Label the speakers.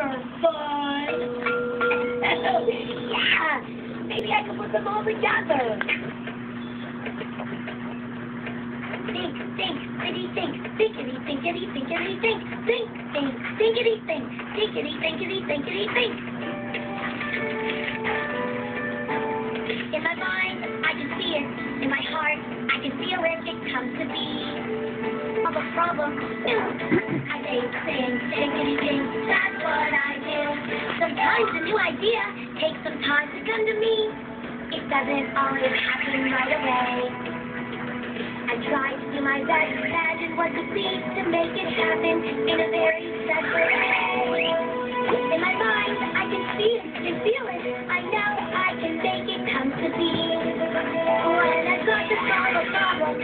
Speaker 1: are fun. Yeah, maybe I can put them all together. Think, think, thinkity, think, thinkity, thinkity, thinkity, think, think, think, thinkity, think, thinkity, thinkity, thinkity, think. In my mind, I can see it. In my heart, I can feel it. It comes to be. Of a problem, I think, thinkity, think. That's what I do. Sometimes a new idea takes some time to come to me. It doesn't always happen right away. I try to do my best, imagine what could be to make it happen in a very special way. In my mind, I can see it and feel it. I know I can make it come to be. When I start to solve a problem,